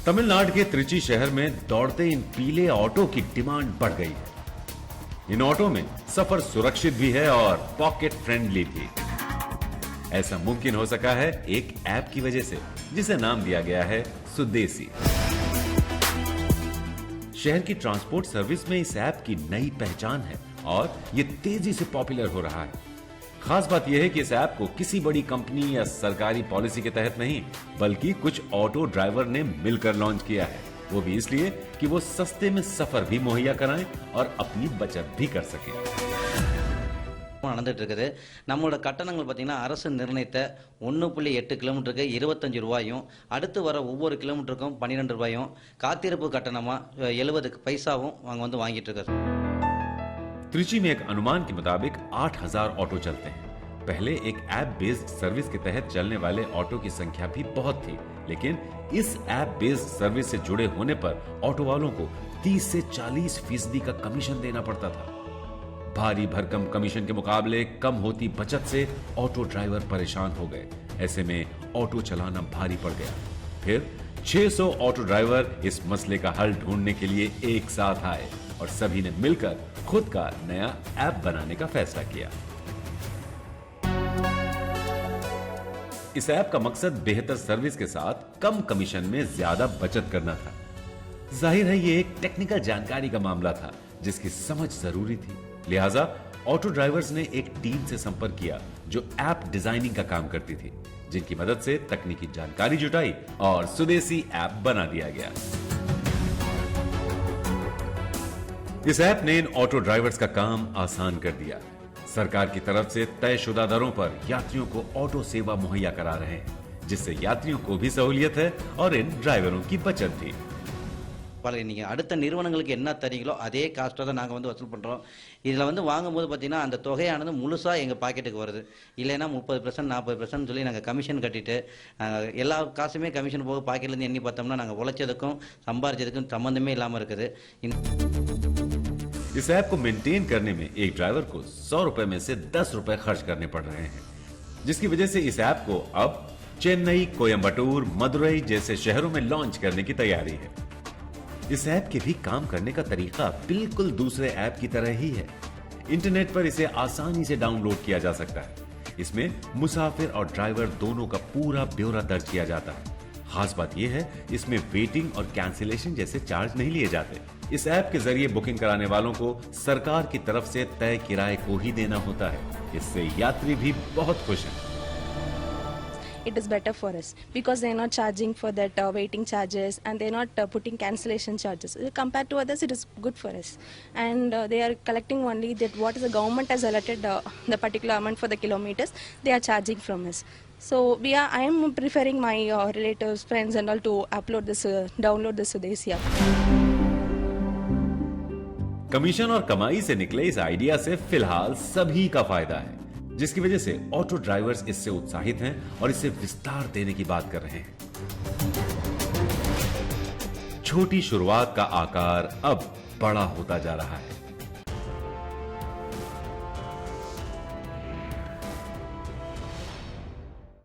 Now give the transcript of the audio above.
तमिलनाडु के त्रिची शहर में दौड़ते इन पीले ऑटो की डिमांड बढ़ गई है। इन ऑटो में सफर सुरक्षित भी है और पॉकेट फ्रेंडली भी। ऐसा मुमकिन हो सका है एक ऐप की वजह से, जिसे नाम दिया गया है सुदेसी। शहर की ट्रांसपोर्ट सर्विस में इस ऐप की नई पहचान है और यह तेजी से पॉपुलर हो रहा है। खास बात यह है कि इस ऐप को किसी बड़ी कंपनी या सरकारी पॉलिसी के तहत नहीं, बल्कि कुछ ऑटो ड्राइवर ने मिलकर लॉन्च किया है। वो भी इसलिए कि वो सस्ते में सफर भी मुहैया कराएं और अपनी बचत भी कर सकें। நடந்துட்டு இருக்குது। நம்மளோட கட்டணங்கள் பார்த்தீங்கன்னா அரசு நிர்ணயித்த 1.8 கிலோமீட்டருக்கு 25 ரூபாயும், அடுத்து வர ஒவ்வொரு கிலோமீட்டருக்கும் 12 ரூபாயும், காத்திருப்பு கட்டணமா 70 பைசாவும் அவங்க வாங்கிட்டு இருக்காரு। त्रिची में एक अनुमान के मुताबिक 8,000 ऑटो चलते हैं। पहले एक ऐप बेस्ड सर्विस के तहत चलने वाले ऑटो की संख्या भी बहुत थी, लेकिन इस ऐप बेस्ड सर्विस से जुड़े होने पर ऑटो वालों को 30 से 40% का कमीशन देना पड़ता था। भारी भरकम कमीशन के मुकाबले कम होती बचत से ऑटो ड्राइवर परेशान हो गए। ऐसे में ऑटो चलाना भारी पड़ गया। फिर 600 ऑटो ड्राइवर इस मसले का हल ढूंढने के लिए एक साथ आए और सभी ने मिलकर खुद का नया ऐप बनाने का फैसला किया। इस ऐप का मकसद बेहतर सर्विस के साथ कम कमीशन में ज्यादा बचत करना था। जाहिर है ये एक टेक्निकल जानकारी का मामला था जिसकी समझ जरूरी थी। लिहाजा ऑटो ड्राइवर्स ने एक टीम से संपर्क किया जो ऐप डिजाइनिंग का काम करती थी, जिनकी मदद से तकनीकी जानकारी जुटाई और सुदेसी ऐप बना दिया गया। इस ऐप ने इन ऑटो ड्राइवर्स का काम आसान कर दिया। सरकार की तरफ से तयशुदा दरों पर यात्रियों को ऑटो सेवा मुहैया करा रहे हैं, जिससे यात्रियों को भी सहूलियत है और इन ड्राइवरों की बचत भी। நீங்க அடுத்த நிறுவனங்களுக்கு என்ன தரீங்களோ அதே காஸ்ட்டை தான் நாங்கள் வசூல் பண்ணுறோம்। இதில் வாங்கும்போது பார்த்தீங்கன்னா அந்த தொகையானது முழுசாக எங்கள் பாக்கெட்டுக்கு வருது। இல்லைன்னா 30% 40% சொல்லி நாங்கள் கமிஷன் கட்டிட்டு எல்லா காசுமே கமிஷன் போக பாக்கெட்லேருந்து எண்ணி பார்த்தோம்னா நாங்கள் உழைச்சதுக்கும் சம்பாரிச்சதுக்கும் சம்மந்தமே இல்லாமல் இருக்குது। इस ऐप को मेंटेन करने में एक ड्राइवर को 100 रुपए में से 10 रुपए खर्च करने पड़ रहे हैं, जिसकी वजह से इस ऐप को अब चेन्नई, कोयम्बटूर, मदुरई जैसे शहरों में लॉन्च करने की तैयारी है। इस ऐप के भी काम करने का तरीका बिल्कुल दूसरे ऐप की तरह ही है। इंटरनेट पर इसे आसानी से डाउनलोड किया जा सकता है। इसमें मुसाफिर और ड्राइवर दोनों का पूरा ब्यौरा दर्ज किया जाता है। खास बात यह है, इसमें वेटिंग और कैंसिलेशन जैसे चार्ज नहीं लिए जाते। इस ऐप के जरिए बुकिंग कराने वालों को सरकार की तरफ से तय किराए को ही देना होता है। इससे यात्री भी बहुत खुश हैं। It is better for us because they are not charging for that waiting charges and they are not putting cancellation charges. Compared to others, it is good for us, and they are collecting only that what is the government has allotted the particular amount for the kilometers they are charging from us. So I am preferring my relatives, friends and all to upload this, download this Sudesi app. Commission और कमाई से निकले इस idea से फिलहाल सभी का फायदा है, जिसकी वजह से ऑटो ड्राइवर्स इससे उत्साहित हैं और इसे विस्तार देने की बात कर रहे हैं। छोटी शुरुआत का आकार अब बड़ा होता जा रहा है।